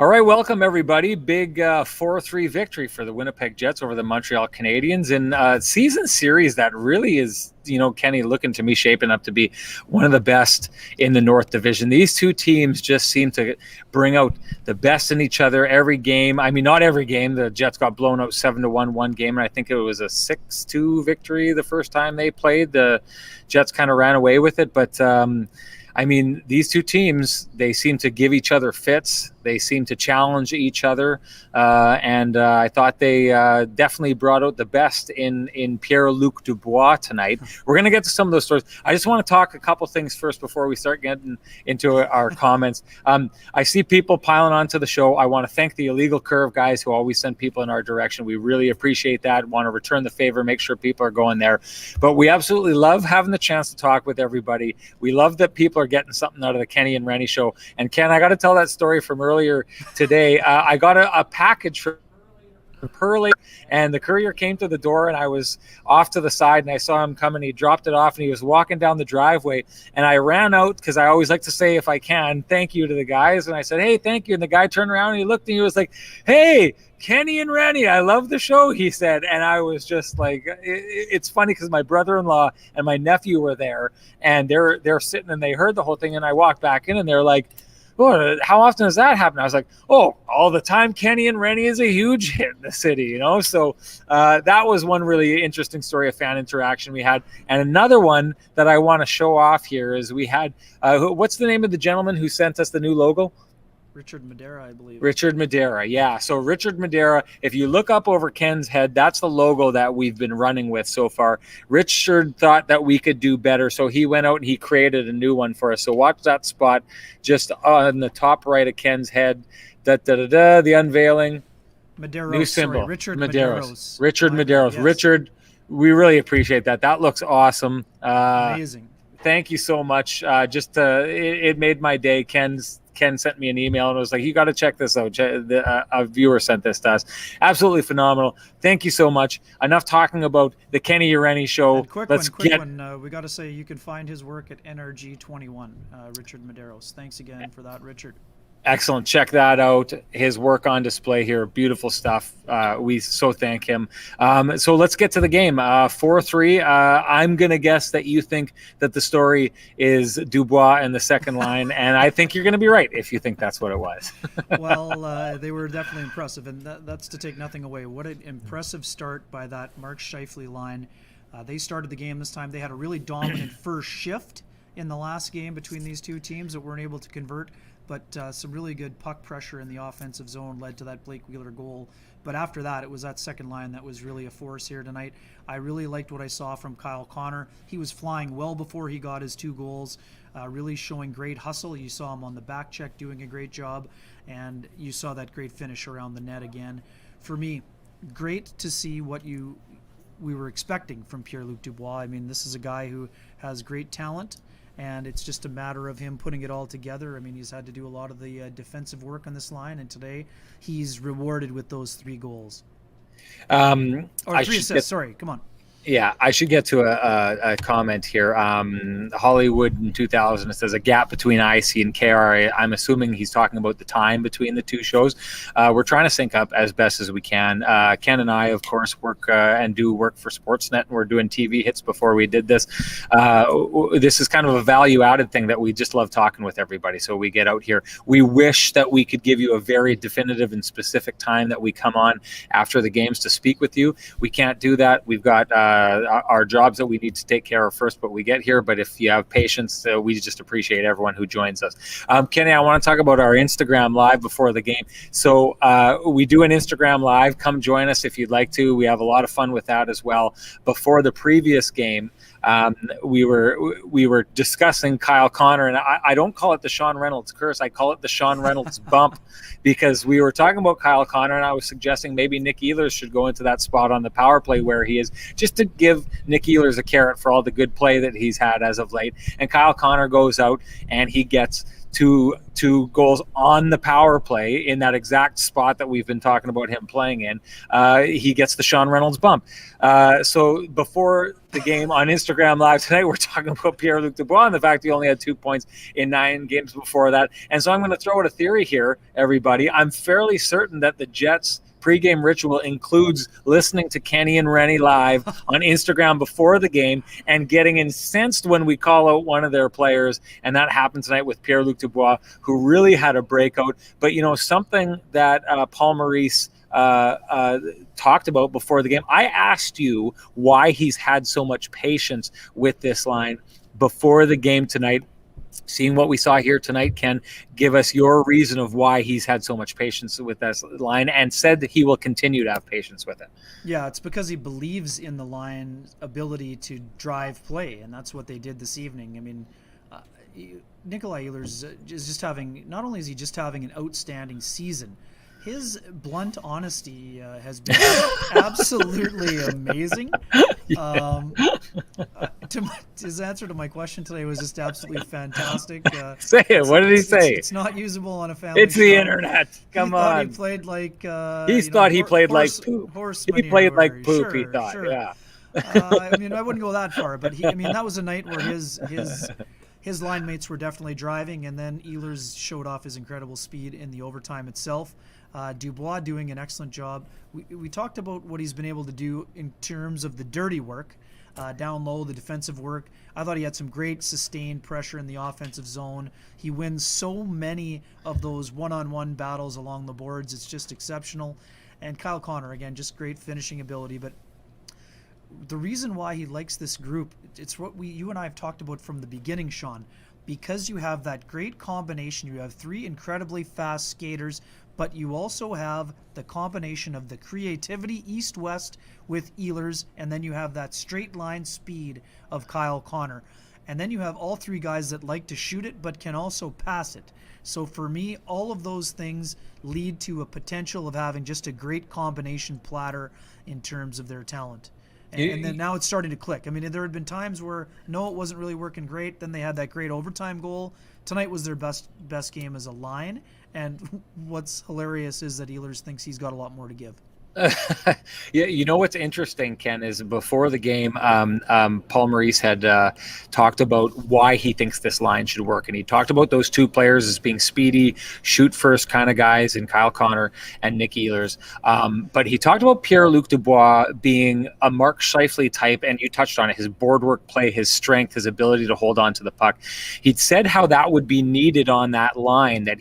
All right, welcome everybody. Big 4-3 victory for the Winnipeg Jets over the Montreal Canadiens in a season series that really is, Kenny, looking to me shaping up to be one of the best in the North Division. These two teams just seem to bring out the best in each other every game. I mean, not every game. The Jets got blown out 7-1 one game, and I think it was a 6-2 victory the first time they played. The Jets kind of ran away with it, but these two teams, they seem to give each other fits. They seem to challenge each other. And I thought they definitely brought out the best in Pierre-Luc Dubois tonight. We're going to get to some of those stories. I just want to talk a couple things first before we start getting into our comments. I see people piling onto the show. I want to thank the Illegal Curve guys who always send people in our direction. We really appreciate that. Want to return the favor, make sure people are going there. But we absolutely love having the chance to talk with everybody. We love that people are getting something out of the Kenny and Rennie show. And Ken, I got to tell that story from earlier today. I got a package from Pearly, and the courier came to the door, and I was off to the side, and I saw him coming. He dropped it off, and he was walking down the driveway, and I ran out because I always like to say, if I can, thank you to the guys. And I said, hey, thank you. And the guy turned around and he looked and he was like, hey, Kenny and Rennie, I love the show, he said. And I was just like, it's funny because my brother-in-law and my nephew were there, and they're sitting and they heard the whole thing. And I walked back in and they're like, oh, how often does that happen? I was like, oh, all the time. Kenny and Rennie is a huge hit in the city, So that was one really interesting story of fan interaction we had. And another one that I want to show off here is we had, what's the name of the gentleman who sent us the new logo? Richard Madera, I believe. Richard Madera, yeah. So Richard Madera, if you look up over Ken's head, that's the logo that we've been running with so far. Richard thought that we could do better, so he went out and he created a new one for us. So watch that spot just on the top right of Ken's head. The unveiling. Medeiros, new symbol. Sorry, Richard Medeiros. Richard Medeiros. Yes. Richard, we really appreciate that. That looks awesome. Amazing. Thank you so much. It made my day. Ken sent me an email and was like, you got to check this out. A viewer sent this to us. Absolutely phenomenal. Thank you so much. Enough talking about the Kenny Rennie show. And quick one. We got to say you can find his work at NRG21, Richard Medeiros. Thanks again for that, Richard. Excellent. Check that out. His work on display here. Beautiful stuff. We so thank him. So let's get to the game. 4-3. I'm going to guess that you think that the story is Dubois in the second line, and I think you're going to be right if you think that's what it was. Well, they were definitely impressive, and that's to take nothing away. What an impressive start by that Mark Scheifele line. They started the game this time. They had a really dominant first shift in the last game between these two teams that weren't able to convert. But some really good puck pressure in the offensive zone led to that Blake Wheeler goal. But after that, it was that second line that was really a force here tonight. I really liked what I saw from Kyle Connor. He was flying well before he got his 2 goals, really showing great hustle. You saw him on the back check doing a great job, and you saw that great finish around the net again. For me, great to see what we were expecting from Pierre-Luc Dubois. I mean, this is a guy who has great talent, and it's just a matter of him putting it all together. I mean, he's had to do a lot of the defensive work on this line, and today he's rewarded with those 3 goals. Or 3 assists, sorry, come on. Yeah, I should get to a comment here. Hollywood in 2000, it says a gap between IC and KR. I'm assuming he's talking about the time between the 2 shows. We're trying to sync up as best as we can. Ken and I, of course, work and do work for Sportsnet, and we're doing TV hits before we did this. This is kind of a value-added thing that we just love talking with everybody, so we get out here. We wish that we could give you a very definitive and specific time that we come on after the games to speak with you. We can't do that. We've got our jobs that we need to take care of first, but we get here. But if you have patience, we just appreciate everyone who joins us. Kenny, I want to talk about our Instagram Live before the game. So we do an Instagram Live. Come join us if you'd like to. We have a lot of fun with that as well. Before the previous game, we were discussing Kyle Connor, and I don't call it the Sean Reynolds curse. I call it the Sean Reynolds bump, because we were talking about Kyle Connor, and I was suggesting maybe Nick Ehlers should go into that spot on the power play where he is, just to give Nick Ehlers a carrot for all the good play that he's had as of late. And Kyle Connor goes out and he gets two goals on the power play in that exact spot that we've been talking about him playing in. He gets the Sean Reynolds bump. So before the game on Instagram Live tonight, we're talking about Pierre-Luc Dubois and the fact he only had 2 points in 9 games before that. And so I'm going to throw out a theory here, everybody. I'm fairly certain that the Jets pregame ritual includes listening to Kenny and Rennie live on Instagram before the game and getting incensed when we call out one of their players. And that happened tonight with Pierre-Luc Dubois, who really had a breakout. But, something that Paul Maurice talked about before the game, I asked you why he's had so much patience with this line before the game tonight. Seeing what we saw here tonight, Ken, give us your reason of why he's had so much patience with this line and said that he will continue to have patience with it. Yeah, it's because he believes in the line's ability to drive play, and that's what they did this evening. I mean, Nikolai Ehlers is just having, not only is he just having an outstanding season, his blunt honesty has been absolutely amazing. His answer to my question today was just absolutely fantastic. Say it. What did he say? It's not usable on a family It's show. the internet. Come on. He played like he played like poop. He played like poop. Sure, he thought. Sure. Yeah. I mean, I wouldn't go that far, but that was a night where his line mates were definitely driving, and then Ehlers showed off his incredible speed in the overtime itself. Dubois doing an excellent job. We talked about what he's been able to do in terms of the dirty work, down low, the defensive work. I thought he had some great sustained pressure in the offensive zone. He wins so many of those one-on-one battles along the boards. It's just exceptional. And Kyle Connor, again, just great finishing ability. But the reason why he likes this group, it's what you and I have talked about from the beginning, Sean, because you have that great combination. You have 3 incredibly fast skaters, but you also have the combination of the creativity east-west with Ehlers, and then you have that straight line speed of Kyle Connor. And then you have all 3 guys that like to shoot it but can also pass it. So for me, all of those things lead to a potential of having just a great combination platter in terms of their talent. And then now it's starting to click. I mean, there had been times where, no, it wasn't really working great. Then they had that great overtime goal. Tonight was their best game as a line. And what's hilarious is that Ehlers thinks he's got a lot more to give. Yeah, what's interesting, Ken, is before the game, Paul Maurice had talked about why he thinks this line should work, and he talked about those 2 players as being speedy, shoot-first kind of guys in Kyle Connor and Nick Ehlers. But he talked about Pierre-Luc Dubois being a Mark Scheifele type, and you touched on it, his board work play, his strength, his ability to hold on to the puck. He'd said how that would be needed on that line, that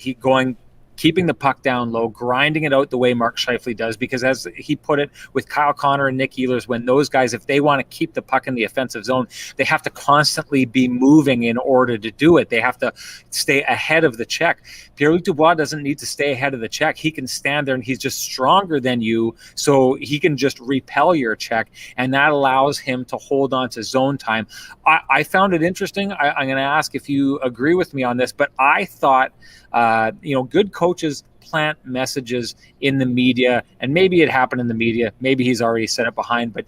keeping the puck down low, grinding it out the way Mark Scheifele does, because as he put it with Kyle Connor and Nick Ehlers, when those guys, if they want to keep the puck in the offensive zone, they have to constantly be moving in order to do it. They have to stay ahead of the check. Pierre-Luc Dubois doesn't need to stay ahead of the check. He can stand there and he's just stronger than you, so he can just repel your check, and that allows him to hold on to zone time. I found it interesting. I'm going to ask if you agree with me on this, but I thought good coaches plant messages in the media, and maybe it happened in the media. Maybe he's already set it behind, but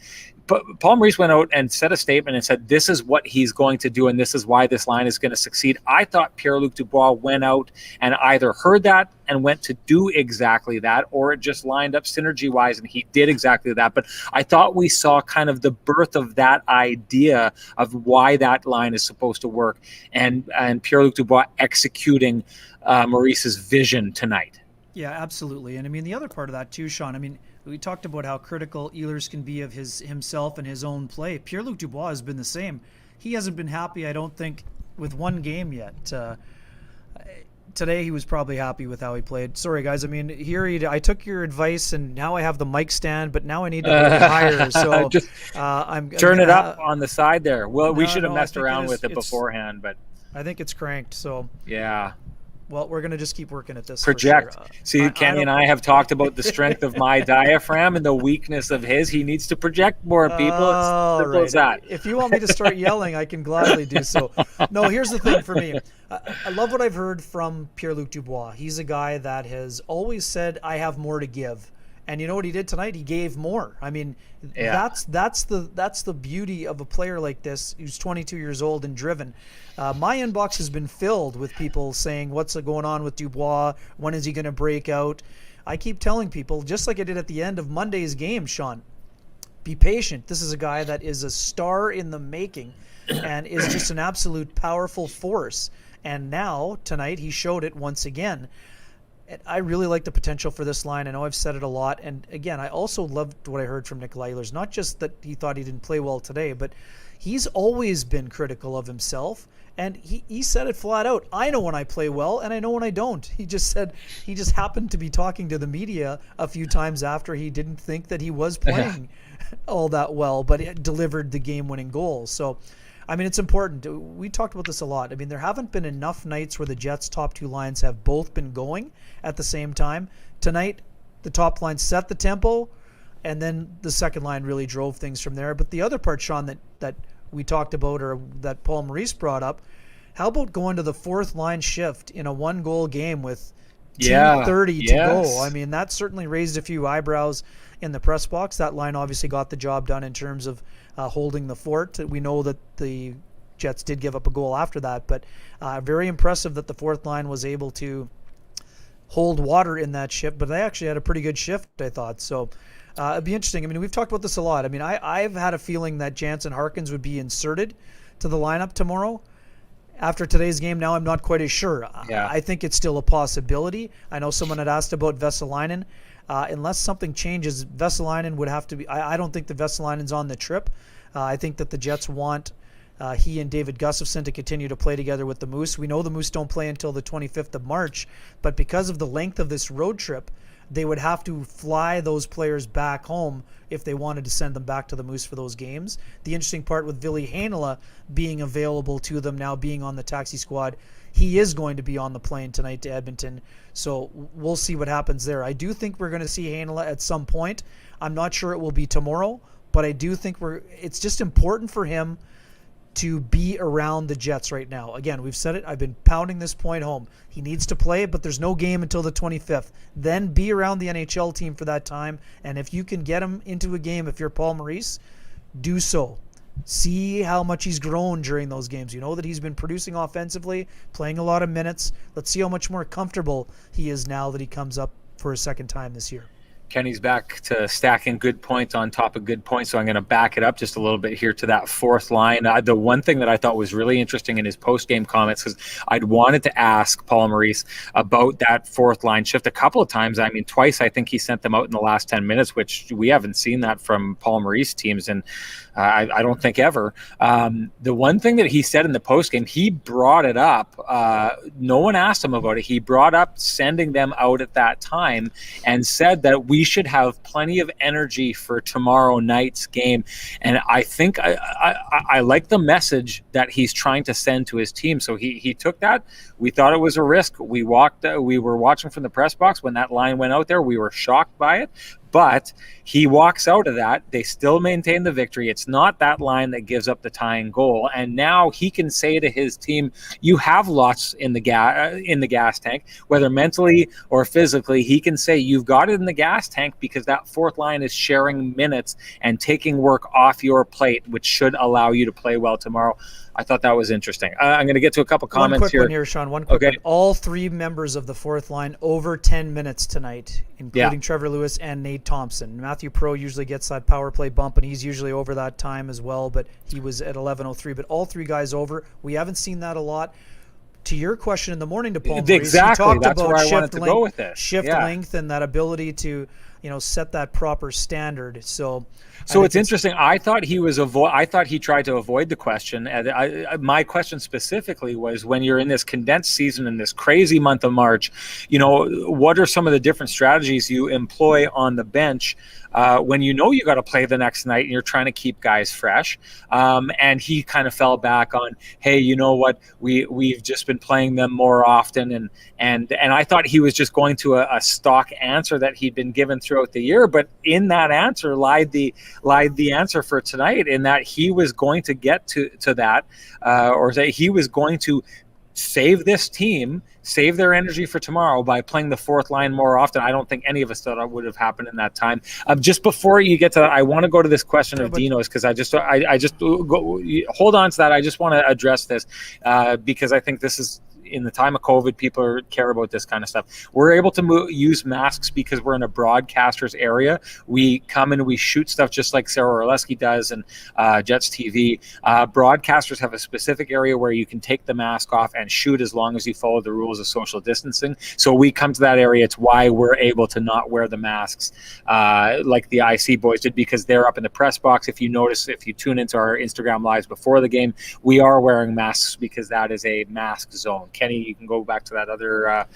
Paul Maurice went out and said a statement and said, this is what he's going to do, and this is why this line is going to succeed. I thought Pierre-Luc Dubois went out and either heard that and went to do exactly that, or it just lined up synergy-wise and he did exactly that. But I thought we saw kind of the birth of that idea of why that line is supposed to work, and Pierre-Luc Dubois executing Maurice's vision tonight. Yeah, absolutely. And I mean, the other part of that too, Sean, I mean, we talked about how critical Ehlers can be of himself and his own play. Pierre-Luc Dubois has been the same. He hasn't been happy, I don't think, with one game yet. Today he was probably happy with how he played. Sorry, guys. I mean, I took your advice, and now I have the mic stand, but now I need to go higher. So just turn it up on the side there. Well, we should have messed around with it beforehand, but I think it's cranked. So yeah. Well, we're going to just keep working at this. Project. For sure. See, Kenny and I have talked about the strength of my diaphragm and the weakness of his. He needs to project more, people. It's simple as that. If you want me to start yelling, I can gladly do so. No, here's the thing for me. I love what I've heard from Pierre-Luc Dubois. He's a guy that has always said, I have more to give. And you know what he did tonight? He gave more. I mean, that's the beauty of a player like this who's 22 years old and driven. My inbox has been filled with people saying, what's going on with Dubois? When is he going to break out? I keep telling people, just like I did at the end of Monday's game, Sean, be patient. This is a guy that is a star in the making and is just an absolute powerful force. And now, tonight, he showed it once again. I really like the potential for this line. I know I've said it a lot. And again, I also loved what I heard from Nikolai Ehlers. Not just that he thought he didn't play well today, but he's always been critical of himself. And he said it flat out. I know when I play well, and I know when I don't. He just said he just happened to be talking to the media a few times after he didn't think that he was playing all that well, but it delivered the game-winning goal. So, I mean, it's important. We talked about this a lot. I mean, there haven't been enough nights where the Jets' top two lines have both been going at the same time. Tonight, the top line set the tempo, and then the second line really drove things from there. But the other part, Sean, that we talked about, or that Paul Maurice brought up, how about going to the fourth line shift in a one-goal game with 2:30 to go? I mean, that certainly raised a few eyebrows in the press box. That line obviously got the job done in terms of holding the fort. We know that the Jets did give up a goal after that, but very impressive that the fourth line was able to hold water in that shift. But they actually had a pretty good shift, I thought. So it'd be interesting. I mean, we've talked about this a lot. I mean, I've had a feeling that Jansen Harkins would be inserted to the lineup tomorrow. After today's game, now I'm not quite as sure. I think it's still a possibility. I know someone had asked about Vesalainen. Unless something changes, Vesalainen would have to be. I don't think the Vesalainen's on the trip. I think that the Jets want he and David Gustafsson to continue to play together with the Moose. We know the Moose don't play until the 25th of March, but because of the length of this road trip, they would have to fly those players back home if they wanted to send them back to the Moose for those games. The interesting part with Ville Heinola being available to them now, being on the taxi squad, he is going to be on the plane tonight to Edmonton. So we'll see what happens there. I do think we're going to see Heinola at some point. I'm not sure it will be tomorrow, but I do think it's just important for him to be around the Jets right now. Again, we've said it. I've been pounding this point home. He needs to play, but there's no game until the 25th. Then be around the NHL team for that time. And if you can get him into a game, if you're Paul Maurice, do so. See how much he's grown during those games. You know that he's been producing offensively, playing a lot of minutes. Let's see how much more comfortable he is now that he comes up for a second time this year. Kenny's back to stacking good points on top of good points, so I'm going to back it up just a little bit here to that fourth line. The one thing that I thought was really interesting in his post-game comments, because I'd wanted to ask Paul Maurice about that fourth line shift a couple of times. I mean, twice I think he sent them out in the last 10 minutes, which we haven't seen that from Paul Maurice teams, and I don't think ever. The one thing that he said in the post-game, he brought it up. No one asked him about it. He brought up sending them out at that time and said that we should have plenty of energy for tomorrow night's game. And I think I like the message that he's trying to send to his team. So he took that. We thought it was a risk. We were watching from the press box when that line went out there. We were shocked by it. But he walks out of that. They still maintain the victory. It's not that line that gives up the tying goal. And now he can say to his team, you have lots in the gas tank, whether mentally or physically. He can say you've got it in the gas tank because that fourth line is sharing minutes and taking work off your plate, which should allow you to play well tomorrow. I thought that was interesting. I'm going to get to a couple comments here. One quick one here, Sean. One quick one. All three members of the fourth line over 10 minutes tonight, including Trevor Lewis and Nate Thompson. Matthew Pro usually gets that power play bump, and he's usually over that time as well, but he was at 11:03. But all three guys over. We haven't seen that a lot. To your question in the morning to Paul Maurice, exactly. he talked That's about where I wanted to go with this. Shift length and that ability to set that proper standard. So it's interesting. I thought he tried to avoid the question. My question specifically was, when you're in this condensed season in this crazy month of March, what are some of the different strategies you employ on the bench when you got to play the next night and you're trying to keep guys fresh? And he kind of fell back on, hey, you know what? We've just been playing them more often, and I thought he was just going to a stock answer that he'd been given throughout the year, but in that answer lied the answer for tonight, in that he was going to get to that, or that he was going to save this team, save their energy for tomorrow by playing the fourth line more often. I don't think any of us thought that would have happened in that time. Just before you get to that, I want to go to this question of Dino's, because I just hold on to that. I just want to address this because I think this is, in the time of COVID, people care about this kind of stuff. We're able to use masks because we're in a broadcaster's area. We come and we shoot stuff just like Sarah Orleski does and Jets TV. Broadcasters have a specific area where you can take the mask off and shoot as long as you follow the rules of social distancing. So we come to that area. It's why we're able to not wear the masks like the IC boys did, because they're up in the press box. If you notice, if you tune into our Instagram lives before the game, we are wearing masks because that is a mask zone. Kenny, you can go back to that other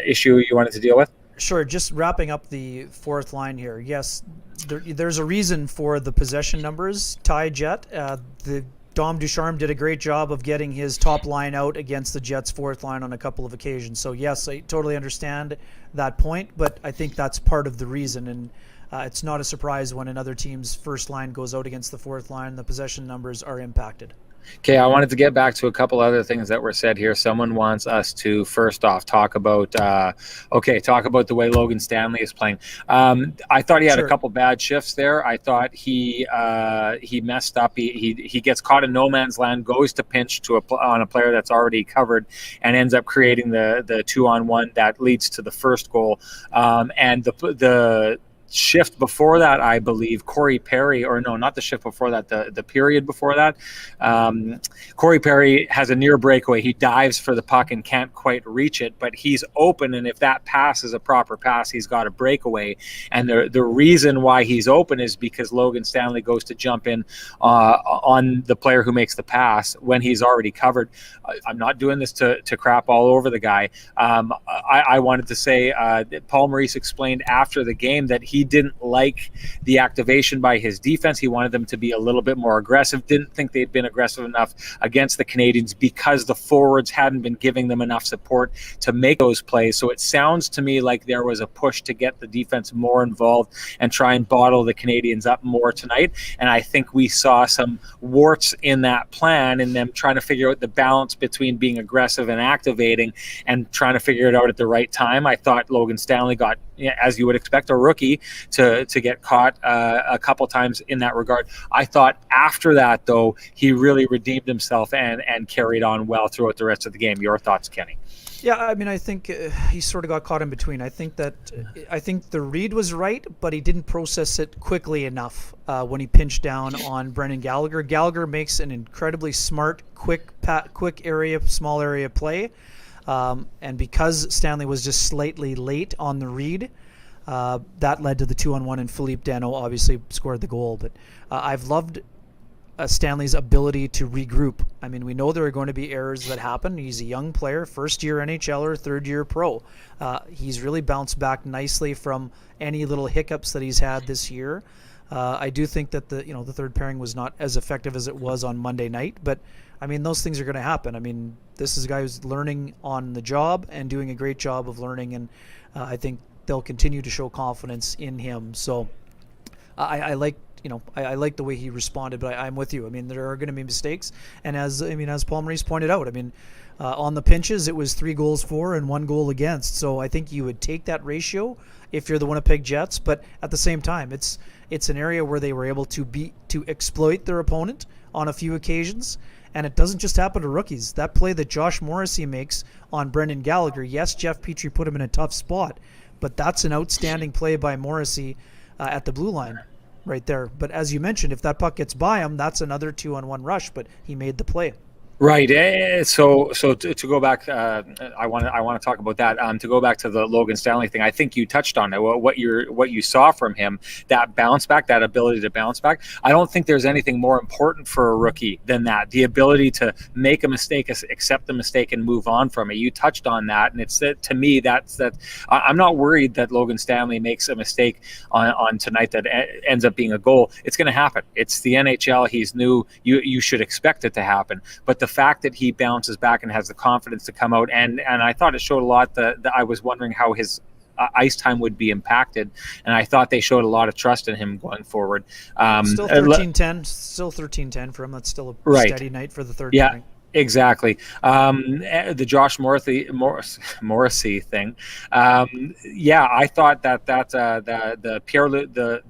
issue you wanted to deal with. Sure. Just wrapping up the fourth line here. Yes, there's a reason for the possession numbers, Ty Jet. The Dom Ducharme did a great job of getting his top line out against the Jets' fourth line on a couple of occasions. So, yes, I totally understand that point, but I think that's part of the reason. And it's not a surprise when another team's first line goes out against the fourth line, the possession numbers are impacted. Okay, I wanted to get back to a couple other things that were said here. Someone wants us to, first off, talk about the way Logan Stanley is playing. I thought he had a couple bad shifts there. I thought he messed up. He gets caught in no man's land, goes to pinch on a player that's already covered, and ends up creating the 2-on-1 that leads to the first goal. And the shift before that, I believe, Corey Perry, or no, not the shift before that, the period before that, Corey Perry has a near breakaway. He dives for the puck and can't quite reach it, but he's open, and if that pass is a proper pass, he's got a breakaway. And the reason why he's open is because Logan Stanley goes to jump in on the player who makes the pass when he's already covered. I'm not doing this to crap all over the guy. I wanted to say that Paul Maurice explained after the game that he didn't like the activation by his defense. He wanted them to be a little bit more aggressive. Didn't think they'd been aggressive enough against the Canadiens because the forwards hadn't been giving them enough support to make those plays. So it sounds to me like there was a push to get the defense more involved and try and bottle the Canadiens up more tonight. And I think we saw some warts in that plan, in them trying to figure out the balance between being aggressive and activating and trying to figure it out at the right time. I thought Logan Stanley got, as you would expect, a rookie to get caught a couple times in that regard. I thought after that, though, he really redeemed himself and carried on well throughout the rest of the game. Your thoughts, Kenny? Yeah, I mean, I think he sort of got caught in between. I think the read was right, but he didn't process it quickly enough when he pinched down on Brendan Gallagher. Gallagher makes an incredibly smart, quick area, small area play. And because Stanley was just slightly late on the read, that led to the 2-on-1, and Philippe Dano obviously scored the goal. But I've loved Stanley's ability to regroup. I mean, we know there are going to be errors that happen. He's a young player, first-year NHLer, third-year pro. He's really bounced back nicely from any little hiccups that he's had this year. I do think that the third pairing was not as effective as it was on Monday night, but I mean, those things are going to happen. I mean, this is a guy who's learning on the job and doing a great job of learning, and I think they'll continue to show confidence in him. So I like the way he responded, but I'm with you. I mean, there are going to be mistakes, and as Paul Maurice pointed out, I mean, on the pinches, it was 3 goals for and 1 goal against. So I think you would take that ratio if you're the Winnipeg Jets, but at the same time, it's an area where they were able to exploit their opponent on a few occasions. And it doesn't just happen to rookies. That play that Josh Morrissey makes on Brendan Gallagher, yes, Jeff Petrie put him in a tough spot, but that's an outstanding play by Morrissey at the blue line right there. But as you mentioned, if that puck gets by him, that's another 2-on-1 rush, but he made the play. Right. So to go back, I want to talk about that. To go back to the Logan Stanley thing, I think you touched on it. What you saw from him, that bounce back, that ability to bounce back. I don't think there's anything more important for a rookie than that. The ability to make a mistake, accept the mistake, and move on from it. You touched on that, and it's to me that I'm not worried that Logan Stanley makes a mistake on tonight that ends up being a goal. It's going to happen. It's the NHL. He's new. You should expect it to happen. But the fact that he bounces back and has the confidence to come out, and I thought it showed a lot that I was wondering how his ice time would be impacted, and I thought they showed a lot of trust in him going forward. Still 13-10 for him. That's still a steady night for the third inning. Exactly. The Josh Morrissey thing. Yeah, I thought the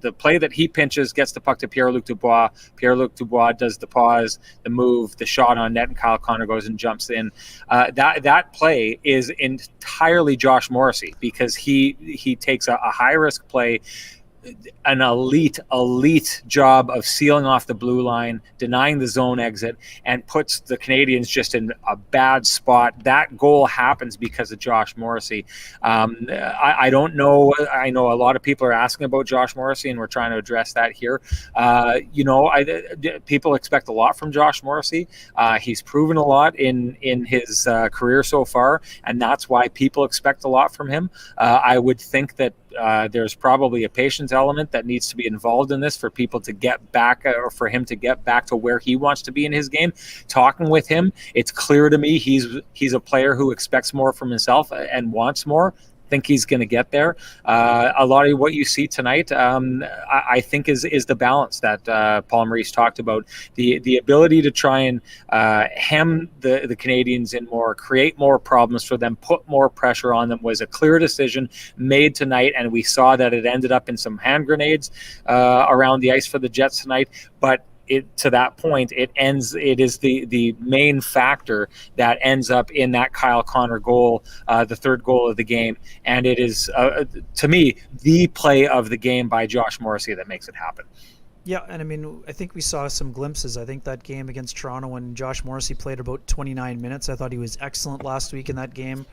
the play that he pinches gets the puck to Pierre-Luc Dubois. Pierre-Luc Dubois does the pause, the move, the shot on net, and Kyle Connor goes and jumps in. That play is entirely Josh Morrissey, because he takes a high risk play, an elite job of sealing off the blue line, denying the zone exit, and puts the Canadians just in a bad spot. That goal happens because of Josh Morrissey. I don't know. I know a lot of people are asking about Josh Morrissey, and we're trying to address that here. People expect a lot from Josh Morrissey. He's proven a lot in his career so far, and that's why people expect a lot from him. I would think that there's probably a patience element that needs to be involved in this for people to get back, or for him to get back to where he wants to be in his game. Talking with him, it's clear to me he's a player who expects more from himself and wants more. Think he's going to get there. A lot of what you see tonight, I think, is the balance that Paul Maurice talked about. The ability to try and hem the Canadians in more, create more problems for them, put more pressure on them, was a clear decision made tonight, and we saw that it ended up in some hand grenades around the ice for the Jets tonight. But to that point, it is the main factor that ends up in that Kyle Connor goal, the third goal of the game, and it is to me the play of the game by Josh Morrissey that makes it happen. Yeah, and I mean, I think we saw some glimpses. I think that game against Toronto, when Josh Morrissey played about 29 minutes, I thought he was excellent last week in that game.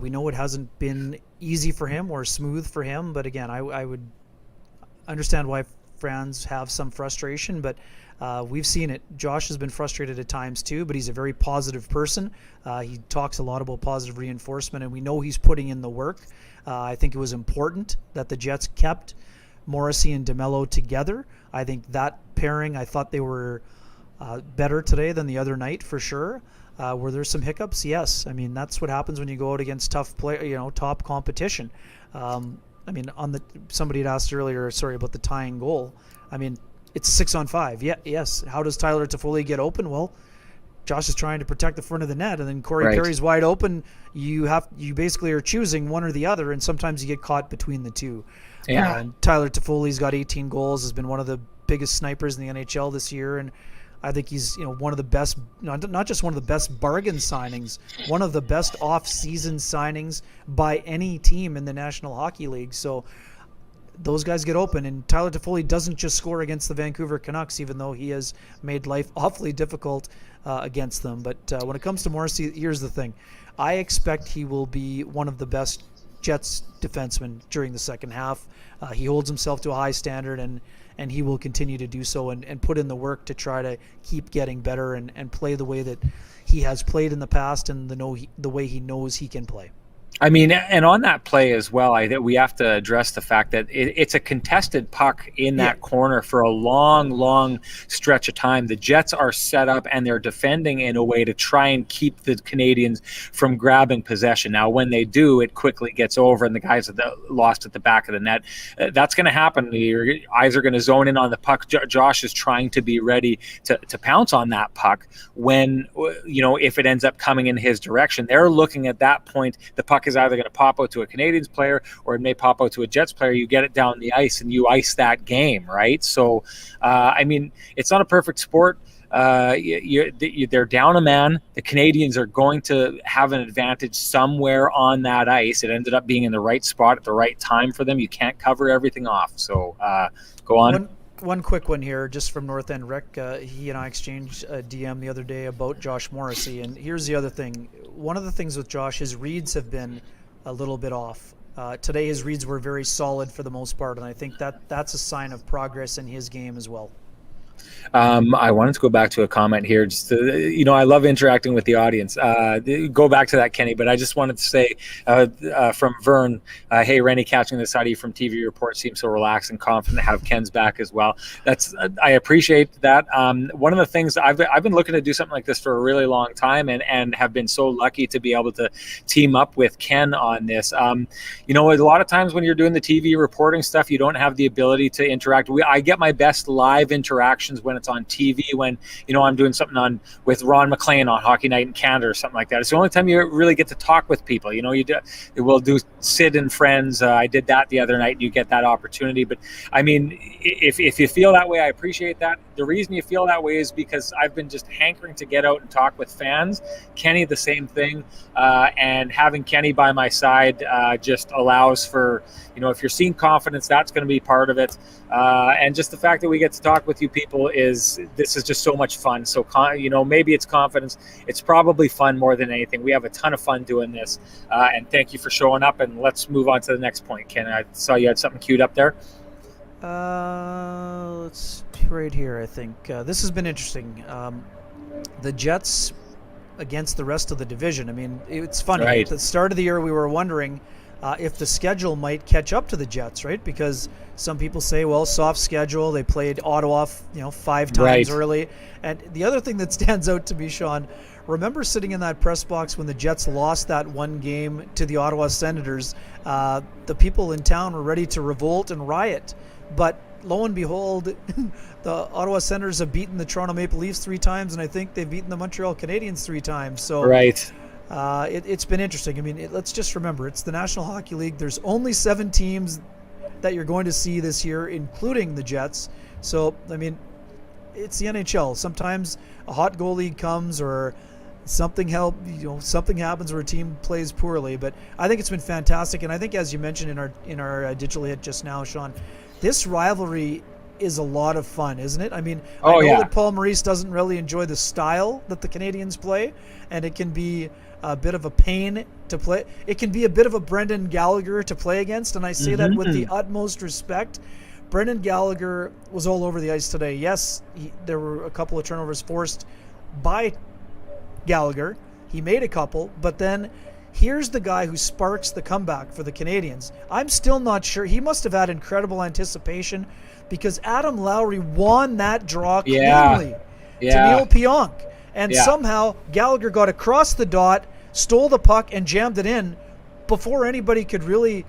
We know it hasn't been easy for him or smooth for him, but again, I would understand why fans have some frustration, but we've seen it. Josh has been frustrated at times too, but he's a very positive person. He talks a lot about positive reinforcement, and we know he's putting in the work. I think it was important that the Jets kept Morrissey and DeMello together. I think that pairing, I thought they were better today than the other night for sure. Were there some hiccups? Yes. I mean, that's what happens when you go out against tough play, top competition. I mean, somebody had asked earlier, about the tying goal. I mean, it's a 6-on-5. Yeah, yes. How does Tyler Toffoli get open? Well, Josh is trying to protect the front of the net, and then Corey Perry's wide open. You basically are choosing one or the other, and sometimes you get caught between the two. Yeah. And Tyler Toffoli's got 18 goals, has been one of the biggest snipers in the NHL this year, and I think he's one of the best, not just one of the best bargain signings, one of the best off-season signings by any team in the National Hockey League. So those guys get open, and Tyler Toffoli doesn't just score against the Vancouver Canucks, even though he has made life awfully difficult against them. But when it comes to Morrissey, here's the thing. I expect he will be one of the best Jets defensemen during the second half. He holds himself to a high standard, and he will continue to do so and put in the work to try to keep getting better and play the way that he has played in the past and the way he knows he can play. I mean, and on that play as well, we have to address the fact that it's a contested puck in that corner for a long stretch of time. The Jets are set up and they're defending in a way to try and keep the Canadians from grabbing possession. Now, when they do, it quickly gets over and the guys are lost at the back of the net. That's going to happen. Your eyes are going to zone in on the puck. Josh is trying to be ready to pounce on that puck when, if it ends up coming in his direction. They're looking at that point, the puck is either going to pop out to a Canadians player or it may pop out to a Jets player. You get it down the ice and you ice that game, right? So, I mean, it's not a perfect sport. They're down a man. The Canadians are going to have an advantage somewhere on that ice. It ended up being in the right spot at the right time for them. You can't cover everything off. So go on. One quick one here, just from North End Rec. He and I exchanged a DM the other day about Josh Morrissey, and here's the other thing. One of the things with Josh, his reads have been a little bit off. Today his reads were very solid for the most part, and I think that's a sign of progress in his game as well. I wanted to go back to a comment here. Just to, I love interacting with the audience. Go back to that, Kenny. But I just wanted to say from Vern, hey, Rennie, catching this out of you from TV Report seems so relaxed and confident to have Ken's back as well. I appreciate that. One of the things I've been looking to do something like this for a really long time, and have been so lucky to be able to team up with Ken on this. A lot of times when you're doing the TV reporting stuff, you don't have the ability to interact. I get my best live interaction celebrations when it's on TV, when, I'm doing something with Ron McLean on Hockey Night in Canada or something like that. It's the only time you really get to talk with people. We'll do Sid and Friends. I did that the other night, and you get that opportunity. But I mean, if you feel that way, I appreciate that. The reason you feel that way is because I've been just hankering to get out and talk with fans. Kenny, the same thing. And having Kenny by my side just allows for, if you're seeing confidence, that's going to be part of it. And just the fact that we get to talk with you people this is just so much fun. So, maybe it's confidence. It's probably fun more than anything. We have a ton of fun doing this. And thank you for showing up. And let's move on to the next point, Ken. I saw you had something queued up there. Let's right here, I think. This has been interesting. The Jets against the rest of the division. I mean, it's funny. Right. At the start of the year, we were wondering if the schedule might catch up to the Jets, right? Because some people say, well, soft schedule. They played Ottawa, 5 times early. And the other thing that stands out to me, Sean, remember sitting in that press box when the Jets lost that one game to the Ottawa Senators? The people in town were ready to revolt and riot. But lo and behold, the Ottawa Senators have beaten the Toronto Maple Leafs 3 times, and I think they've beaten the Montreal Canadiens 3 times. So right. It's been interesting. I mean, let's just remember, it's the National Hockey League. There's only 7 teams that you're going to see this year, including the Jets. So, I mean, it's the NHL. Sometimes a hot goalie comes or something happens where a team plays poorly. But I think it's been fantastic. And I think, as you mentioned in our digital hit just now, Sean, this rivalry is a lot of fun, isn't it? I mean, I know that Paul Maurice doesn't really enjoy the style that the Canadians play, and it can be a bit of a pain to play. It can be a bit of a Brendan Gallagher to play against, and I say that with the utmost respect. Brendan Gallagher was all over the ice today. Yes, there were a couple of turnovers forced by Gallagher. He made a couple, but then here's the guy who sparks the comeback for the Canadians. I'm still not sure. He must have had incredible anticipation because Adam Lowry won that draw cleanly to Neil Pionk. And somehow Gallagher got across the dot, stole the puck, and jammed it in before anybody could really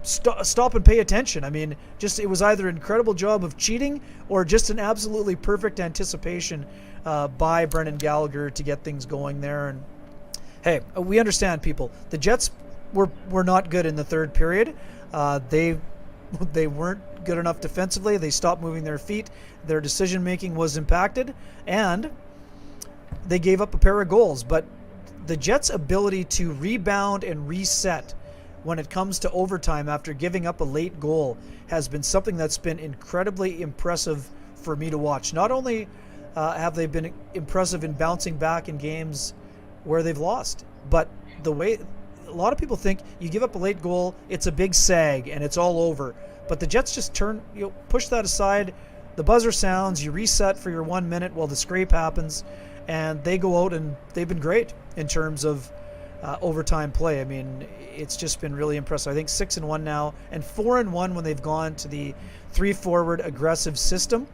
stop and pay attention. I mean, it was either an incredible job of cheating or just an absolutely perfect anticipation by Brendan Gallagher to get things going there. And hey, we understand, people. The Jets were not good in the third period. They weren't good enough defensively. They stopped moving their feet. Their decision-making was impacted, and they gave up a pair of goals. But the Jets' ability to rebound and reset when it comes to overtime after giving up a late goal has been something that's been incredibly impressive for me to watch. Not only have they been impressive in bouncing back in games where they've lost, but the way a lot of people think you give up a late goal, it's a big sag and it's all over. But the Jets just push that aside. The buzzer sounds, you reset for your 1 minute while the scrape happens, and they go out and they've been great in terms of overtime play. I mean, it's just been really impressive. I think 6-1 now, and 4-1 when they've gone to the 3-forward aggressive system.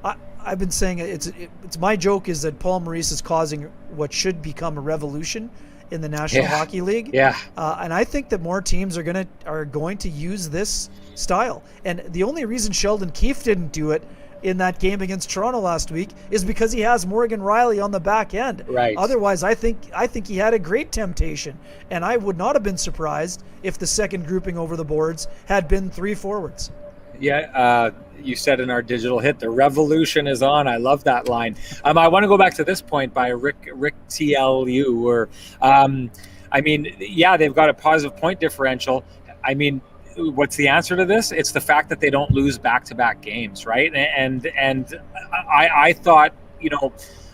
I've been saying it's my joke is that Paul Maurice is causing what should become a revolution in the National Hockey League. Yeah. And I think that more teams are going to use this style. And the only reason Sheldon Keefe didn't do it in that game against Toronto last week is because he has Morgan Riley on the back end. Right. Otherwise, I think he had a great temptation, and I would not have been surprised if the second grouping over the boards had been 3 forwards. Yeah, you said in our digital hit, the revolution is on. I love that line. I want to go back to this point by Rick TLU, where, I mean, they've got a positive point differential. I mean, what's the answer to this? It's the fact that they don't lose back-to-back games, right? And I thought,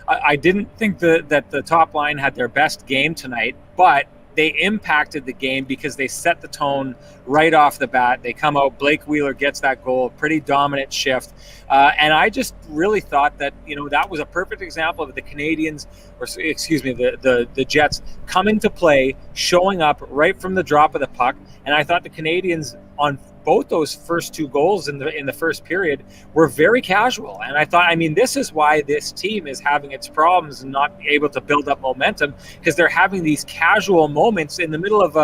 I didn't think that the top line had their best game tonight, but they impacted the game because they set the tone right off the bat. They come out, Blake Wheeler gets that goal, pretty dominant shift. And I just really thought that, that was a perfect example of the Canadians, the Jets coming to play, showing up right from the drop of the puck. And I thought the Canadians on both those first 2 goals in the first period were very casual. And I thought, this is why this team is having its problems and not able to build up momentum, because they're having these casual moments in the middle of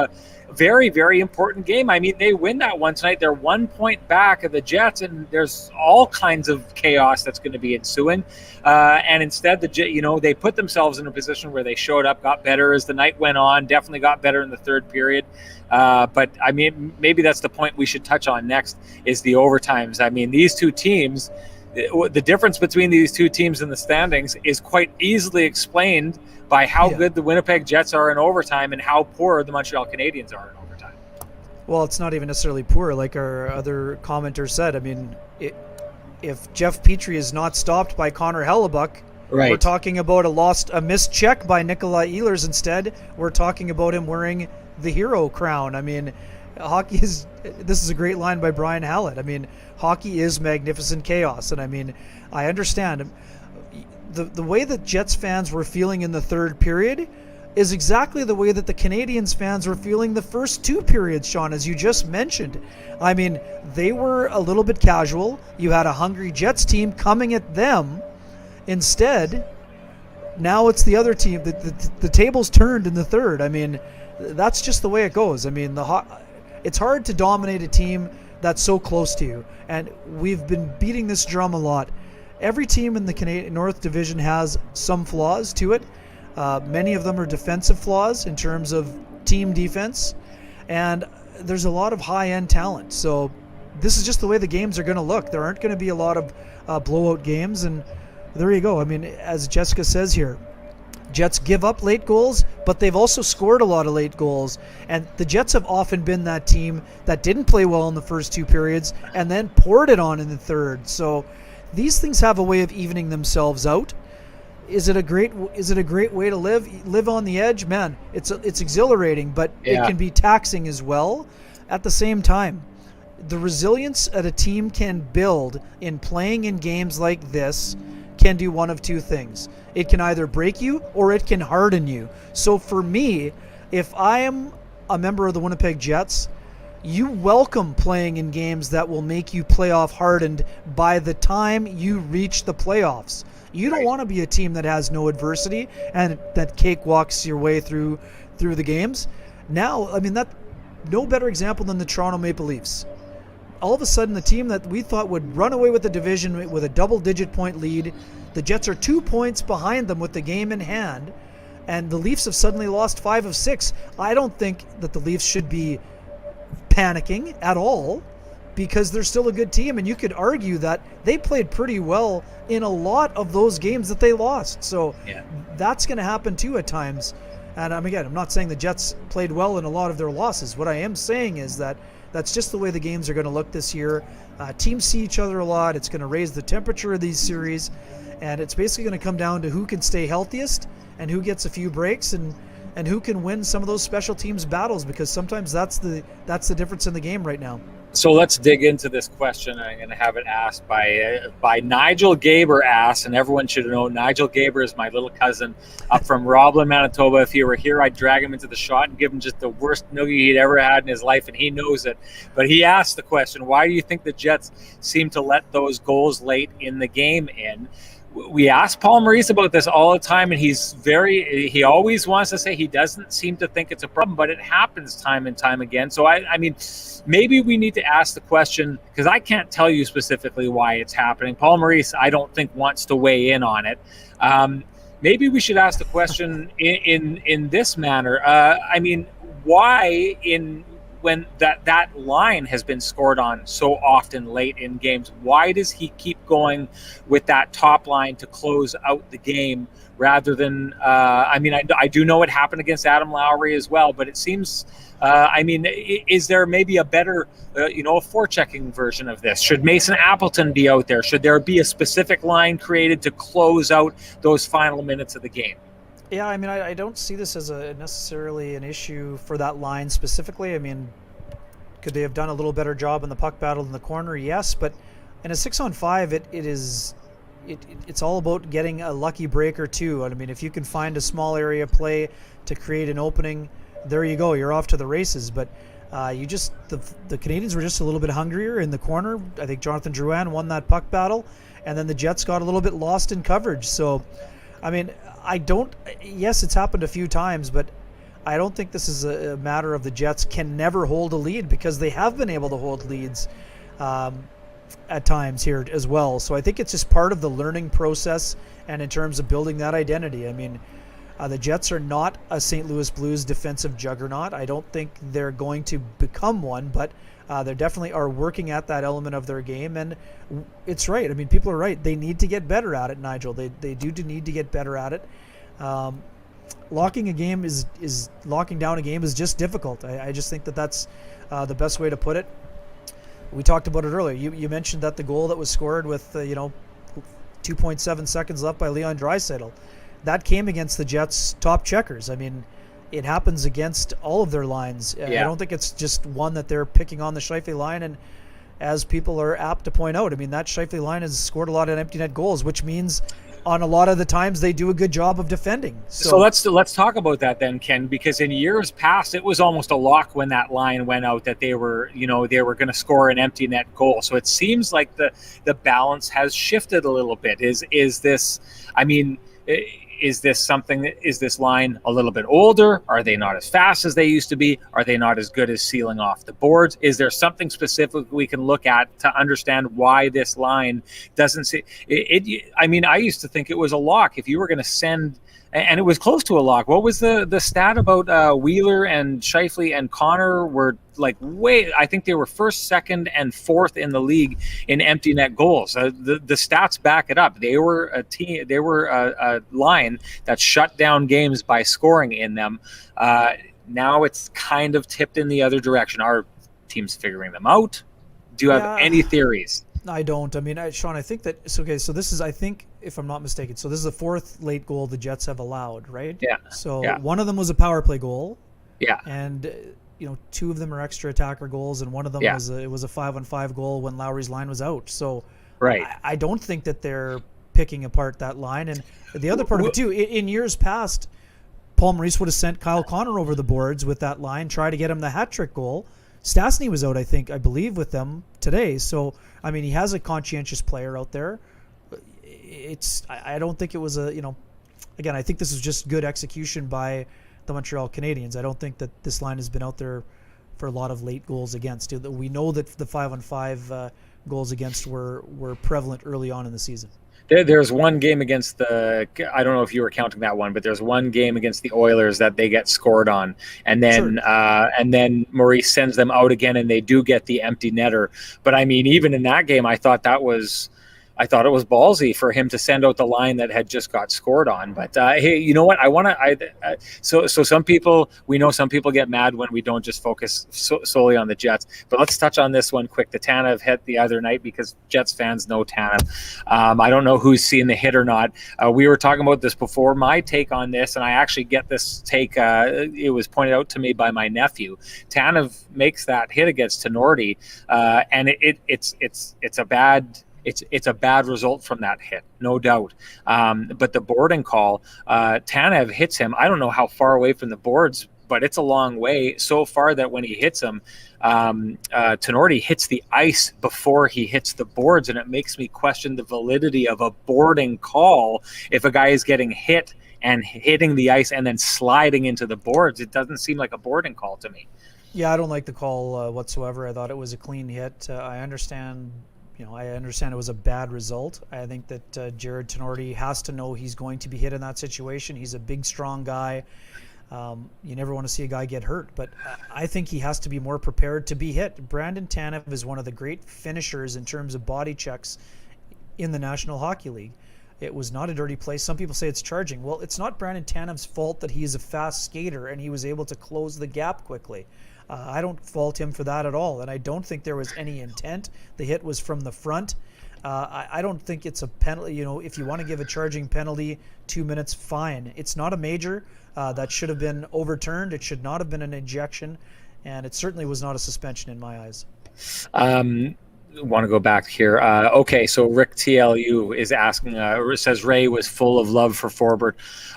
very, very important game. I mean, they win that one tonight. They're 1 point back of the Jets, and there's all kinds of chaos that's going to be ensuing. And instead, they put themselves in a position where they showed up, got better as the night went on, definitely got better in the third period. But I mean, maybe that's the point we should touch on next, is the overtimes. I mean, these two teams, the difference between these two teams in the standings is quite easily explained by how good the Winnipeg Jets are in overtime and how poor the Montreal Canadiens are in overtime. Well, it's not even necessarily poor, like our other commenter said. I mean, if Jeff Petrie is not stopped by Connor Hellebuck, we're talking about a missed check by Nikolai Ehlers. Instead, we're talking about him wearing the hero crown. I mean, this is a great line by Brian Hallett. I mean, hockey is magnificent chaos. And I mean, I understand the way that Jets fans were feeling in the third period is exactly the way that the Canadiens fans were feeling the first two periods, Sean, as you just mentioned. I mean, they were a little bit casual. You had a hungry Jets team coming at them. Instead, now it's the other team. The tables turned in the third. I mean, that's just the way it goes. I mean, it's hard to dominate a team that's so close to you. And we've been beating this drum a lot. Every team in the Canadian North Division has some flaws to it. Many of them are defensive flaws in terms of team defense. And there's a lot of high-end talent. So this is just the way the games are going to look. There aren't going to be a lot of blowout games. And there you go. I mean, as Jessica says here, Jets give up late goals, but they've also scored a lot of late goals. And the Jets have often been that team that didn't play well in the first two periods and then poured it on in the third. So these things have a way of evening themselves out. Is it a great way to live on the edge? Man, it's exhilarating, but it can be taxing as well. At the same time, the resilience that a team can build in playing in games like this can do one of two things. It can either break you or it can harden you. So for me, if I am a member of the Winnipeg Jets, you welcome playing in games that will make you playoff hardened by the time you reach the playoffs. You don't want to be a team that has no adversity and that cakewalks your way through the games. Now, I mean, that no better example than the Toronto Maple Leafs. All of a sudden, the team that we thought would run away with the division with a double-digit point lead, the Jets are 2 points behind them with the game in hand, and the Leafs have suddenly lost 5 of 6. I don't think that the Leafs should be panicking at all, because they're still a good team, and you could argue that they played pretty well in a lot of those games that they lost. So that's going to happen too at times. And again, I'm not saying the Jets played well in a lot of their losses. What I am saying is that that's just the way the games are going to look this year. Teams see each other a lot. It's going to raise the temperature of these series, and it's basically going to come down to who can stay healthiest and who gets a few breaks and who can win some of those special teams battles, because sometimes that's the difference in the game right now. So let's dig into this question. I'm going to have it asked by Nigel Gaber asked, and everyone should know Nigel Gaber is my little cousin up from Roblin, Manitoba. If he were here, I'd drag him into the shot and give him just the worst noogie he'd ever had in his life, and he knows it. But he asked the question, why do you think the Jets seem to let those goals late in the game in? We ask Paul Maurice about this all the time, and he always wants to say he doesn't seem to think it's a problem, but it happens time and time again. So I mean, maybe we need to ask the question, because I can't tell you specifically why it's happening. Paul Maurice, I don't think, wants to weigh in on it. Maybe we should ask the question in this manner. I mean, why when that line has been scored on so often late in games, why does he keep going with that top line to close out the game rather than I mean, I do know it happened against Adam Lowry as well, but it seems I mean, is there maybe a better a forechecking version of this? Should Mason Appleton be out there? Should there be a specific line created to close out those final minutes of the game? Yeah, I mean, I don't see this as necessarily an issue for that line specifically. I mean, could they have done a little better job in the puck battle in the corner? Yes, but in a 6-on-5, it's all about getting a lucky break or two. I mean, if you can find a small area play to create an opening, there you go. You're off to the races. But the Canadians were just a little bit hungrier in the corner. I think Jonathan Drouin won that puck battle, and then the Jets got a little bit lost in coverage. So, I mean, yes, it's happened a few times, but I don't think this is a matter of the Jets can never hold a lead, because they have been able to hold leads at times here as well. So I think it's just part of the learning process, and in terms of building that identity. I mean, the Jets are not a St. Louis Blues defensive juggernaut. I don't think they're going to become one, but they definitely are working at that element of their game. And it's right. I mean, people are right. They need to get better at it, Nigel. They do need to get better at it. Locking down a game is just difficult. I just think that's the best way to put it. We talked about it earlier. You mentioned that the goal that was scored with 2.7 seconds left by Leon Draisaitl, that came against the Jets' top checkers. I mean, it happens against all of their lines. I don't think it's just one that they're picking on the Scheifele line. And as people are apt to point out, I mean, that Scheifele line has scored a lot of empty net goals, which means on a lot of the times they do a good job of defending. So let's talk about that then, Ken, because in years past it was almost a lock when that line went out that they were going to score an empty net goal. So it seems like the balance has shifted a little bit. Is this line a little bit older? Are they not as fast as they used to be? Are they not as good as sealing off the boards? Is there something specific we can look at to understand why this line doesn't see it? I mean, I used to think it was a lock. If you were going to send, and it was close to a lock. What was the stat about Wheeler and Scheifele and Connor were like I think they were first, second, and fourth in the league in empty net goals. The stats back it up. They were a team. They were a line that shut down games by scoring in them. Now it's kind of tipped in the other direction. Are teams figuring them out? Do you have any theories? I don't. I mean, Sean, I think that it's okay. So this is, I think, if I'm not mistaken, so this is the fourth late goal the Jets have allowed, right? Yeah. So one of them was a power play goal. Yeah. And two of them are extra attacker goals, and one of them was a 5-on-5 goal when Lowry's line was out. So right. I don't think that they're picking apart that line. And the other part of it too, in years past, Paul Maurice would have sent Kyle Connor over the boards with that line, try to get him the hat trick goal. Stastny was out, I believe, with them today. So, I mean, he has a conscientious player out there. I don't think it was again, I think this is just good execution by the Montreal Canadiens. I don't think that this line has been out there for a lot of late goals against. We know that the 5-on-5 goals against were prevalent early on in the season. There's one game against I don't know if you were counting that one, but there's one game against the Oilers that they get scored on, and then Maurice sends them out again, and they do get the empty netter. But I mean, even in that game, I thought it was ballsy for him to send out the line that had just got scored on. But hey, you know what? So some people get mad when we don't just focus solely on the Jets. But let's touch on this one quick. The Tanev hit the other night, because Jets fans know Tanev. I don't know who's seen the hit or not. We were talking about this before. My take on this, and I actually get this take. It was pointed out to me by my nephew. Tanev makes that hit against Tenorti, and it's a bad. It's a bad result from that hit, no doubt. But the boarding call, Tanev hits him. I don't know how far away from the boards, but it's a long way, so far that when he hits him, Tenorti hits the ice before he hits the boards, and it makes me question the validity of a boarding call if a guy is getting hit and hitting the ice and then sliding into the boards. It doesn't seem like a boarding call to me. Yeah, I don't like the call whatsoever. I thought it was a clean hit. I understand it was a bad result. I think that Jared Tenorti has to know he's going to be hit in that situation. He's a big, strong guy. You never want to see a guy get hurt, but I think he has to be more prepared to be hit. Brandon Tanev is one of the great finishers in terms of body checks in the National Hockey League. It was not a dirty play. Some people say it's charging. Well, it's not Brandon Tanev's fault that he is a fast skater and he was able to close the gap quickly. I don't fault him for that at all, and I don't think there was any intent. The hit was from the front. I don't think it's a penalty. If you want to give a charging penalty, 2 minutes, fine. It's not a major. That should have been overturned. It should not have been an ejection, and it certainly was not a suspension in my eyes. Want to go back here. Okay, so Rick TLU is asking, says Ray was full of love for Forbort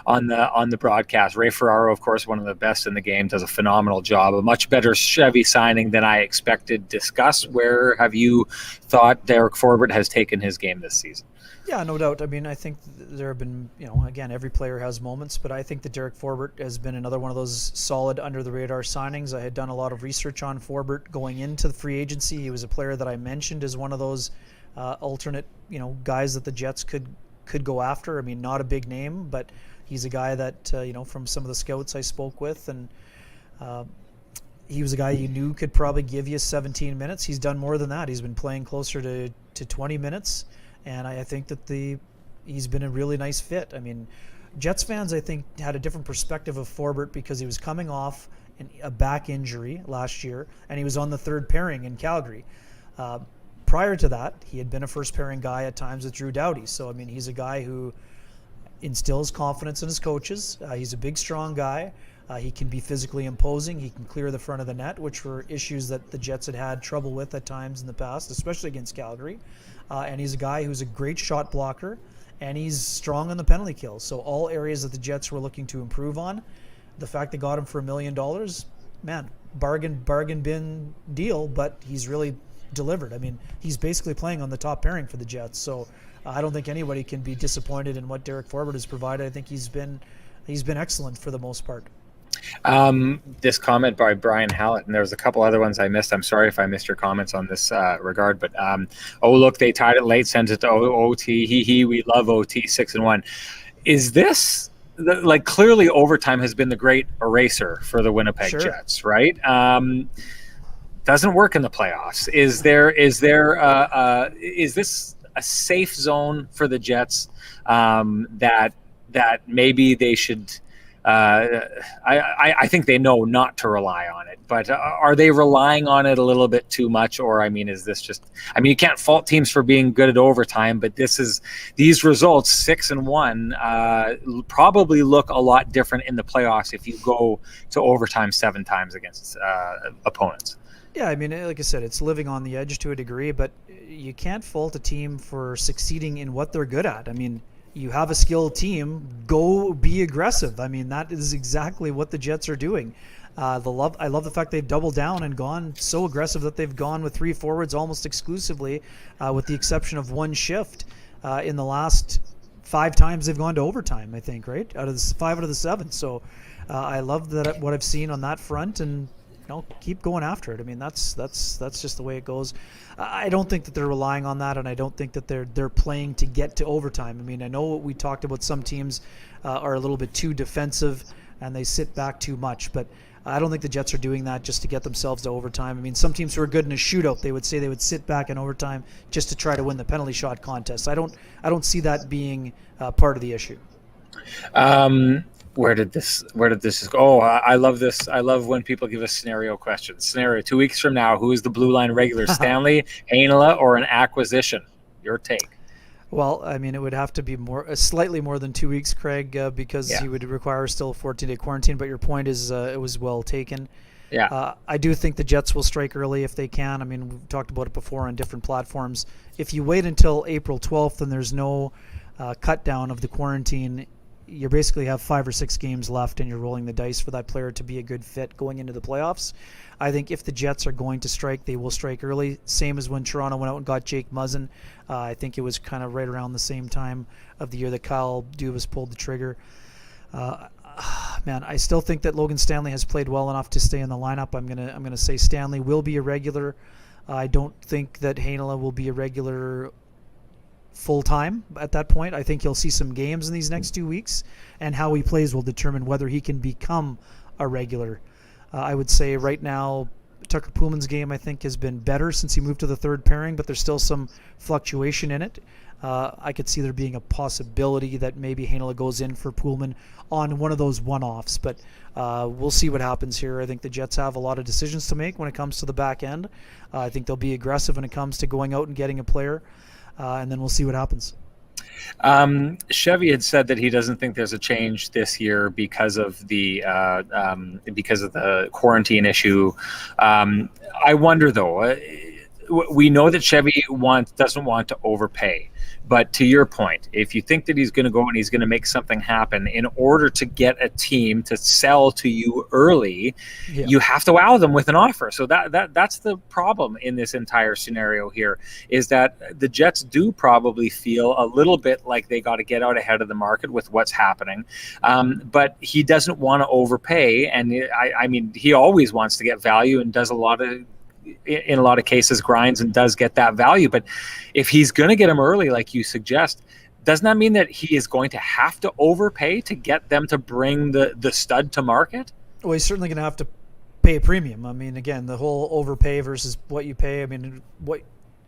on the broadcast. Ray Ferraro, of course, one of the best in the game, does a phenomenal job. A much better Chevy signing than I expected. Discuss, where have you thought Derek Forbort has taken his game this season? Yeah, no doubt. I mean, I think there have been, again, every player has moments, but I think that Derek Forbort has been another one of those solid under the radar signings. I had done a lot of research on Forbort going into the free agency. He was a player that I mentioned as one of those alternate, guys that the Jets could go after. I mean, not a big name, but he's a guy that, from some of the scouts I spoke with, and he was a guy you knew could probably give you 17 minutes. He's done more than that. He's been playing closer to 20 minutes. And I think that he's been a really nice fit. I mean, Jets fans, I think, had a different perspective of Forbort because he was coming off a back injury last year, and he was on the third pairing in Calgary. Prior to that, he had been a first pairing guy at times with Drew Doughty. So, I mean, he's a guy who instills confidence in his coaches. He's a big, strong guy. He can be physically imposing. He can clear the front of the net, which were issues that the Jets had trouble with at times in the past, especially against Calgary. And he's a guy who's a great shot blocker, and he's strong on the penalty kill. So all areas that the Jets were looking to improve on, the fact they got him for $1 million, man, bargain bin deal, but he's really delivered. I mean, he's basically playing on the top pairing for the Jets. So I don't think anybody can be disappointed in what Derek Forbort has provided. I think he's been excellent for the most part. This comment by Brian Hallett, and there's a couple other ones I missed. I'm sorry if I missed your comments on this regard, but look, they tied it late, sent it to OT. We love OT 6-1. Is this clearly overtime has been the great eraser for the Winnipeg Jets, right? Doesn't work in the playoffs. Is this a safe zone for the Jets that maybe they should? I think they know not to rely on it, but are they relying on it a little bit too much? Or, I mean, is this just, you can't fault teams for being good at overtime, but these results 6-1 probably look a lot different in the playoffs if you go to overtime 7 times against opponents. Yeah, I mean, like I said, it's living on the edge to a degree, but you can't fault a team for succeeding in what they're good at. I mean, you have a skilled team, go be aggressive. I mean, that is exactly what the Jets are doing. I love the fact they've doubled down and gone so aggressive that they've gone with 3 forwards almost exclusively, with the exception of one shift in the last 5 times they've gone to overtime, I think, right? 5 out of the 7. So I love that what I've seen on that front, and keep going after it. I mean, that's just the way it goes. I don't think that they're relying on that, and I don't think that they're playing to get to overtime. I mean, I know we talked about some teams are a little bit too defensive and they sit back too much, but I don't think the Jets are doing that just to get themselves to overtime. I mean, some teams who are good in a shootout, they would say they would sit back in overtime just to try to win the penalty shot contest. I don't see that being part of the issue. Where did this go? Oh, I love this. I love when people give us scenario questions. Scenario: 2 weeks from now, who is the blue line regular? Stanley, Heinola, or an acquisition? Your take. Well, I mean, it would have to be slightly more than 2 weeks, Craig, because he would require still a 14-day quarantine. But your point is, it was well taken. Yeah. I do think the Jets will strike early if they can. I mean, we've talked about it before on different platforms. If you wait until April 12th and there's no cut down of the quarantine, you basically have 5 or 6 games left and you're rolling the dice for that player to be a good fit going into the playoffs. I think if the Jets are going to strike, they will strike early. Same as when Toronto went out and got Jake Muzzin. I think it was kind of right around the same time of the year that Kyle Dubas pulled the trigger. Man, I still think that Logan Stanley has played well enough to stay in the lineup. I'm gonna say Stanley will be a regular. I don't think that Heinola will be a regular full-time at that point. I think he'll see some games in these next 2 weeks, and how he plays will determine whether he can become a regular. I would say right now Tucker Poolman's game, I think, has been better since he moved to the third pairing, but there's still some fluctuation in it. I could see there being a possibility that maybe Heinola goes in for Poolman on one of those one-offs, but we'll see what happens here. I think the Jets have a lot of decisions to make when it comes to the back end. I think they'll be aggressive when it comes to going out and getting a player. And then we'll see what happens. Chevy had said that he doesn't think there's a change this year because of the quarantine issue. I wonder though, we know that Chevy doesn't want to overpay. But to your point, if you think that he's going to go and he's going to make something happen, in order to get a team to sell to you early, you have to wow them with an offer. So that's the problem in this entire scenario here, is that the Jets do probably feel a little bit like they got to get out ahead of the market with what's happening. But he doesn't want to overpay. And I mean, he always wants to get value and does in a lot of cases grinds and does get that value. But if he's going to get him early, like you suggest, doesn't that mean that he is going to have to overpay to get them to bring the stud to market? Well, he's certainly going to have to pay a premium. I mean, again, the whole overpay versus what you pay, I mean,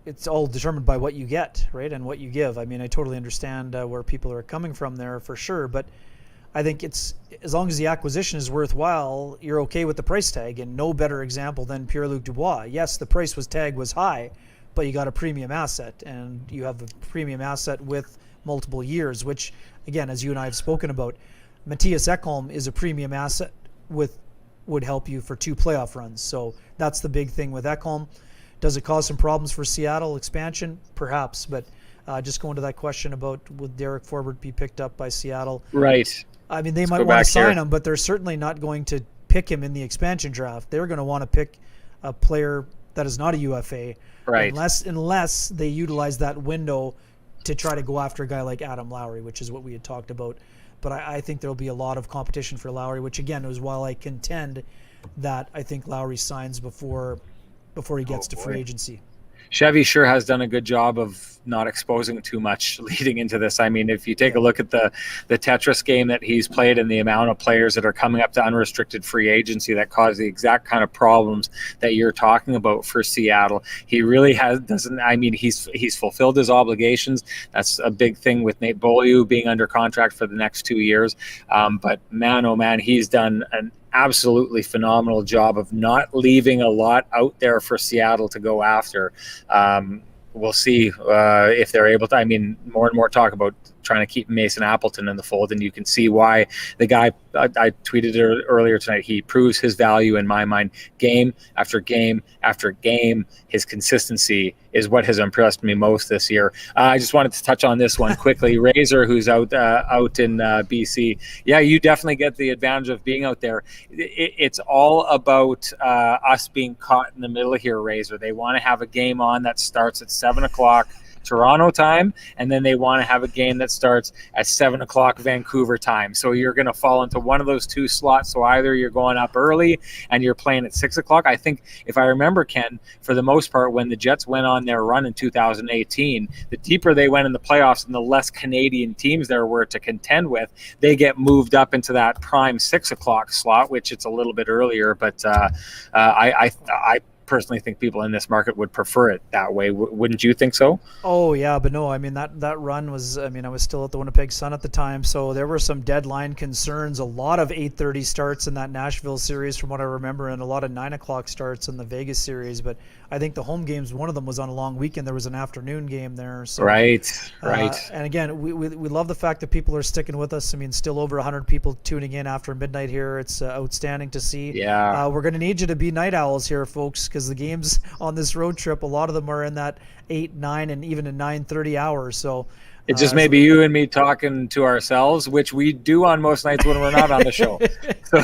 it's all determined by what you get, right, and what you give. I mean, I totally understand where people are coming from there for sure, but I think it's, as long as the acquisition is worthwhile, you're okay with the price tag. And no better example than Pierre-Luc Dubois. Yes, the price was high, but you got a premium asset, and you have a premium asset with multiple years, which, again, as you and I have spoken about, Matthias Ekholm is a premium asset would help you for 2 playoff runs. So that's the big thing with Ekholm. Does it cause some problems for Seattle expansion? Perhaps, but just going to that question about would Derek Forbort be picked up by Seattle? Right. I mean, they might want to sign him, but they're certainly not going to pick him in the expansion draft. They're going to want to pick a player that is not a UFA, right? Unless they utilize that window to try to go after a guy like Adam Lowry, which is what we had talked about. But I think there'll be a lot of competition for Lowry, which again is while I contend that I think Lowry signs before he gets to free agency. Chevy sure has done a good job of not exposing too much leading into this. I mean, if you take a look at the Tetris game that he's played and the amount of players that are coming up to unrestricted free agency that cause the exact kind of problems that you're talking about for Seattle, he really he's fulfilled his obligations. That's a big thing with Nate Beaulieu being under contract for the next 2 years. But man, oh man, he's done an absolutely phenomenal job of not leaving a lot out there for Seattle to go after. We'll see if they're able to. I mean, more and more talk about trying to keep Mason Appleton in the fold, and you can see why the guy, I tweeted it earlier tonight, he proves his value in my mind game after game after game. His consistency is what has impressed me most this year. I just wanted to touch on this one quickly. Razor, who's out in BC. Yeah, you definitely get the advantage of being out there. It's all about us being caught in the middle here, Razor. They want to have a game on that starts at 7 o'clock Toronto time, and then they want to have a game that starts at 7 o'clock Vancouver time. So you're going to fall into one of those 2 slots. So either you're going up early and you're playing at 6 o'clock. I think, if I remember, Ken, for the most part, when the Jets went on their run in 2018, the deeper they went in the playoffs and the less Canadian teams there were to contend with, they get moved up into that prime 6 o'clock slot, which it's a little bit earlier. But I personally think people in this market would prefer it that way. Wouldn't you think so? Oh yeah, but no, I mean that run was, I mean, I was still at the Winnipeg Sun at the time, so there were some deadline concerns, a lot of 8:30 starts in that Nashville series from what I remember, and a lot of 9 o'clock starts in the Vegas series. But I think the home games, one of them was on a long weekend. There was an afternoon game there. So, right. And again, we love the fact that people are sticking with us. I mean, still over 100 people tuning in after midnight here. It's outstanding to see. Yeah. We're going to need you to be night owls here, folks, because the games on this road trip, a lot of them are in that 8, 9, and even a 9:30 hours. So it just may be you and me talking to ourselves, which we do on most nights when we're not on the show. So,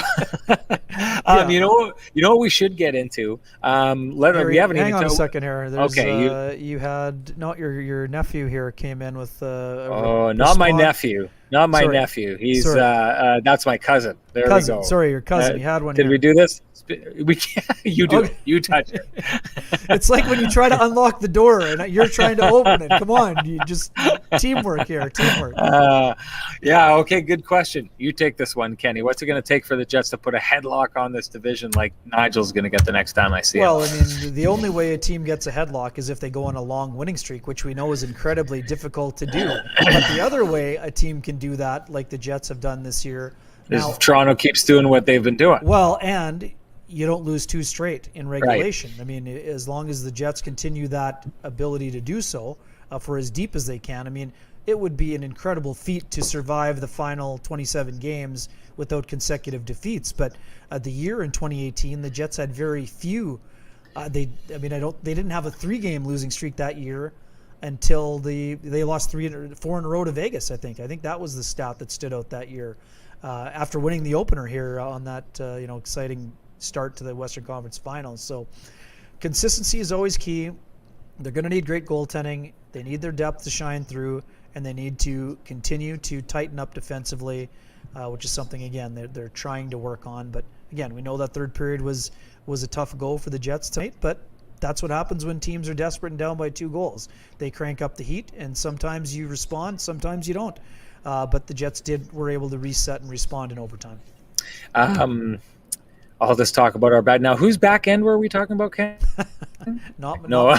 you know what we should get into. Harry, we haven't hang even on a second here. There's, okay, you had your nephew here came in with. Not my nephew. Not my nephew. He's that's my cousin. There we go. Sorry, your cousin. You had one. Did here. we do this? We can't. You do. Okay. You touch it. It's like when you try to unlock the door and you're trying to open it. Come on, you just teamwork here. Teamwork. Yeah. Okay. Good question. You take this one, Kenny. What's it going to take for the Jets to put a headlock on this division like Nigel's going to get the next time I see him? Well, I mean, the only way a team gets a headlock is if they go on a long winning streak, which we know is incredibly difficult to do. But the other way a team can do that, like the Jets have done this year, now, Toronto keeps doing what they've been doing. Well, and you don't lose 2 straight in regulation. Right. I mean, as long as the Jets continue that ability to do so for as deep as they can, I mean, it would be an incredible feat to survive the final 27 games without consecutive defeats. But the year in 2018, the Jets had very few They didn't have a 3-game losing streak that year until they lost 4 in a row to Vegas. I think that was the stat that stood out that year after winning the opener here on that exciting start to the Western Conference Finals. So consistency is always key. They're going to need great goaltending. They need their depth to shine through, and they need to continue to tighten up defensively, which is something, again, they're trying to work on. But again, we know that third period was a tough goal for the Jets tonight, but that's what happens when teams are desperate and down by 2 goals. They crank up the heat, and sometimes you respond, sometimes you don't. But the Jets were able to reset and respond in overtime. I'll just talk about our bad. Now, whose back end were we talking about, Ken? Not No.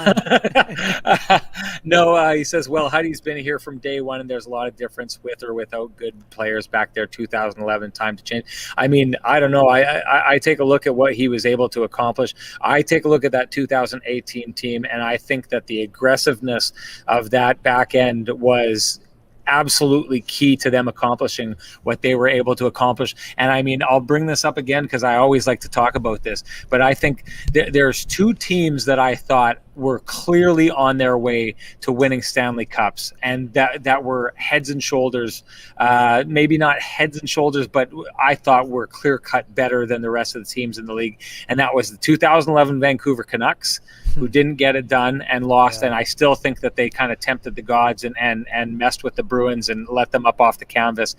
No, he says, well, Huddy's been here from day one, and there's a lot of difference with or without good players back there. 2011, time to change. I mean, I don't know. I take a look at what he was able to accomplish. I take a look at that 2018 team, and I think that the aggressiveness of that back end was absolutely key to them accomplishing what they were able to accomplish. And I mean, I'll bring this up again because I always like to talk about this, but I think there's 2 teams that I thought were clearly on their way to winning Stanley Cups, and that were heads and shoulders, maybe not heads and shoulders, but I thought were clear-cut better than the rest of the teams in the league. And that was the 2011 Vancouver Canucks, who didn't get it done and lost. Yeah. And I still think that they kind of tempted the gods and messed with the Bruins and let them up off the canvas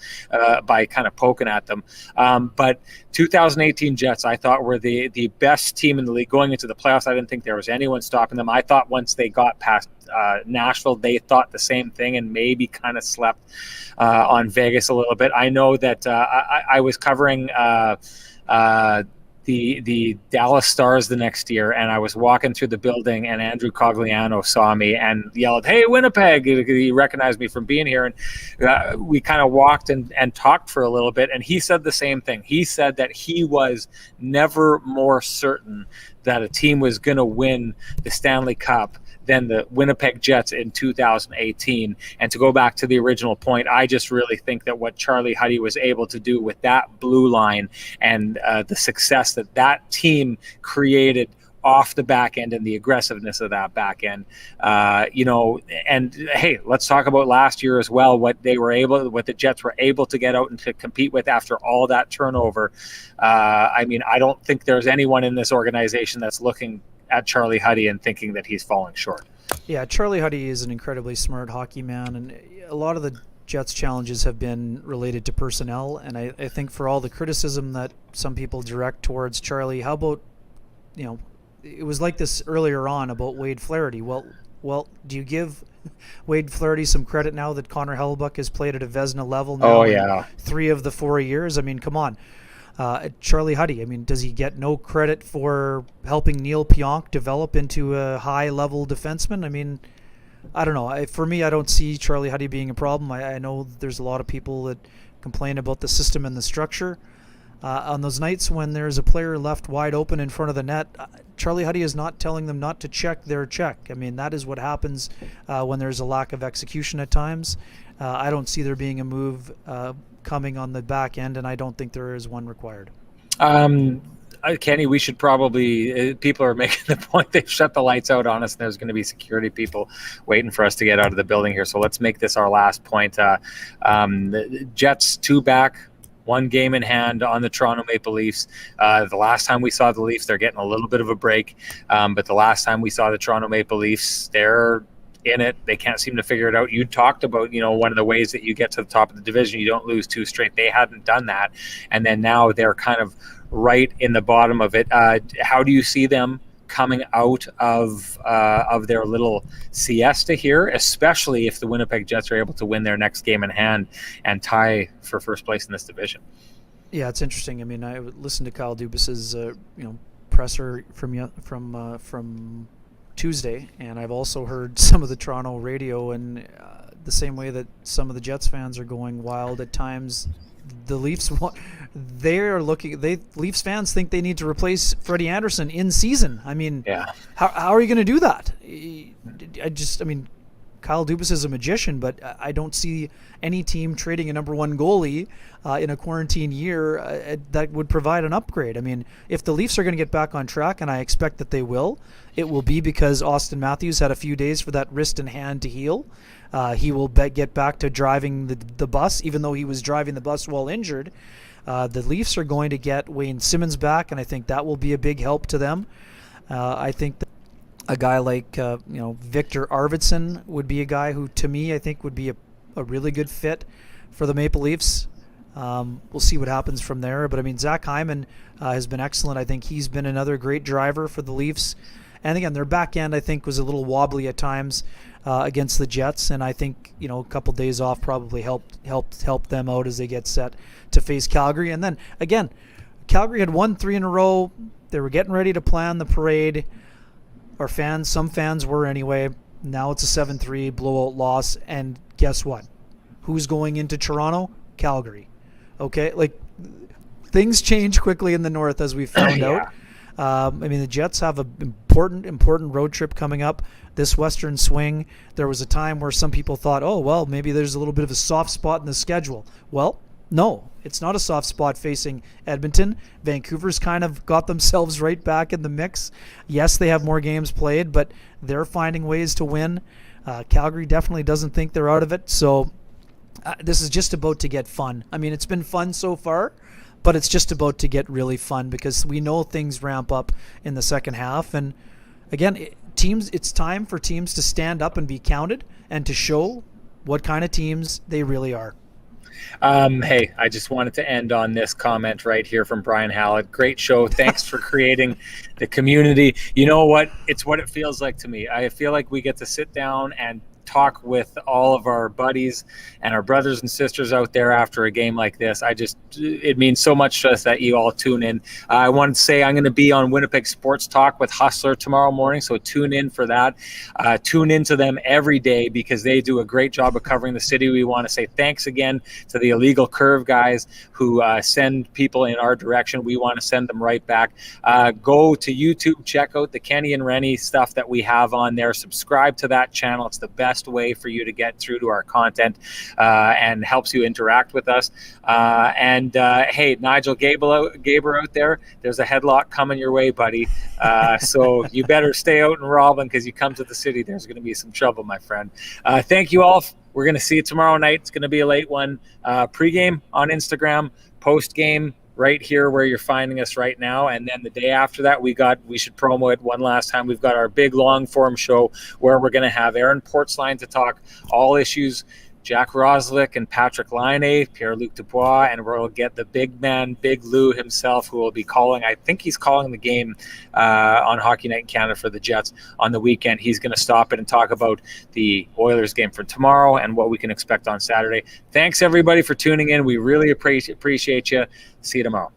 by kind of poking at them. But 2018 Jets, I thought, were the best team in the league going into the playoffs. I didn't think there was anyone stopping them. I thought once they got past Nashville, they thought the same thing and maybe kind of slept on Vegas a little bit. I know that I was covering the Dallas Stars the next year, and I was walking through the building, and Andrew Cogliano saw me and yelled, "Hey, Winnipeg!" He recognized me from being here, and we kind of walked and talked for a little bit, and he said the same thing. He said that he was never more certain that a team was going to win the Stanley Cup than the Winnipeg Jets in 2018. And to go back to the original point, I just really think that what Charlie Huddy was able to do with that blue line and the success that team created off the back end and the aggressiveness of that back end, and hey, let's talk about last year as well, what the Jets were able to get out and to compete with after all that turnover. I mean, I don't think there's anyone in this organization that's looking at Charlie Huddy and thinking that he's falling short. Yeah, Charlie Huddy is an incredibly smart hockey man, and a lot of the Jets' challenges have been related to personnel, and I think for all the criticism that some people direct towards Charlie, how about, it was like this earlier on about Wade Flaherty. Well, do you give Wade Flaherty some credit now that Connor Hellebuyck has played at a Vezina level now? Oh, yeah. 3 of the 4 years? I mean, come on. Charlie Huddy, I mean, does he get no credit for helping Neil Pionk develop into a high-level defenseman? I mean, I don't know. For me, I don't see Charlie Huddy being a problem. I know there's a lot of people that complain about the system and the structure. On those nights when there's a player left wide open in front of the net, Charlie Huddy is not telling them not to check their check. I mean, that is what happens when there's a lack of execution at times. I don't see there being a move coming on the back end, and I don't think there is one required. Kenny, we should probably, people are making the point they've shut the lights out on us, and there's going to be security people waiting for us to get out of the building here. So let's make this our last point. The Jets 2 back, 1 game in hand on the Toronto Maple Leafs. The last time we saw the Leafs, they're getting a little bit of a break. But the last time we saw the Toronto Maple Leafs, they're in it. They can't seem to figure it out. You talked about, one of the ways that you get to the top of the division, you don't lose 2 straight. They hadn't done that. And then now they're kind of right in the bottom of it. How do you see them coming out of their little siesta here, especially if the Winnipeg Jets are able to win their next game in hand and tie for first place in this division? Yeah, it's interesting. I mean, I listened to Kyle Dubas's presser from Tuesday, and I've also heard some of the Toronto radio, and the same way that some of the Jets fans are going wild at times. The Leafs Leafs fans think they need to replace Freddie Anderson in season. I mean, yeah. How are you going to do that? Kyle Dubas is a magician, but I don't see any team trading a number one goalie in a quarantine year that would provide an upgrade. I mean, if the Leafs are going to get back on track, and I expect that they will, it will be because Austin Matthews had a few days for that wrist and hand to heal. He will get back to driving the bus, even though he was driving the bus while injured. The Leafs are going to get Wayne Simmons back, and I think that will be a big help to them. I think that a guy like Victor Arvidsson would be a guy who, to me, I think would be a really good fit for the Maple Leafs. We'll see what happens from there. But, I mean, Zach Hyman has been excellent. I think he's been another great driver for the Leafs. And, again, their back end, I think, was a little wobbly at times against the Jets. And I think, a couple days off probably helped them out as they get set to face Calgary. And then, again, Calgary had won 3 in a row. They were getting ready to plan the parade. Some fans were anyway. Now it's a 7-3 blowout loss. And guess what? Who's going into Toronto? Calgary. Okay? Things change quickly in the North, as we found out. I mean, the Jets have an important road trip coming up. This Western swing, there was a time where some people thought, oh, well, maybe there's a little bit of a soft spot in the schedule. Well, no, it's not a soft spot facing Edmonton. Vancouver's kind of got themselves right back in the mix. Yes, they have more games played, but they're finding ways to win. Calgary definitely doesn't think they're out of it. So this is just about to get fun. I mean, it's been fun so far, but it's just about to get really fun because we know things ramp up in the second half. And again, it's time for teams to stand up and be counted and to show what kind of teams they really are. Hey, I just wanted to end on this comment right here from Brian Hallett. Great show. Thanks for creating the community. You know what? It's what it feels like to me. I feel like we get to sit down and talk with all of our buddies and our brothers and sisters out there after a game like this. It means so much to us that you all tune in. I wanted to say I'm going to be on Winnipeg Sports Talk with Hustler tomorrow morning, so tune in for that. Tune into them every day because they do a great job of covering the city. We want to say thanks again to the Illegal Curve guys who send people in our direction. We want to send them right back. Go to YouTube, check out the Kenny and Rennie stuff that we have on there. Subscribe to that channel. It's the best way for you to get through to our content and helps you interact with us. Hey, Nigel Gaber out there, there's a headlock coming your way, buddy. So you better stay out in Robin because you come to the city, there's going to be some trouble, my friend. Thank you all. We're going to see you tomorrow night. It's going to be a late one. Pre-game on Instagram, post-game right here where you're finding us right now. And then the day after that, we should promo it one last time. We've got our big long form show where we're going to have Aaron Portzline to talk all issues, Jack Roslick and Patrick Laine, Pierre-Luc Dubois, and we'll get the big man, Big Lou himself, who will be calling. I think he's calling the game on Hockey Night in Canada for the Jets on the weekend. He's going to stop it and talk about the Oilers game for tomorrow and what we can expect on Saturday. Thanks, everybody, for tuning in. We really appreciate you. See you tomorrow.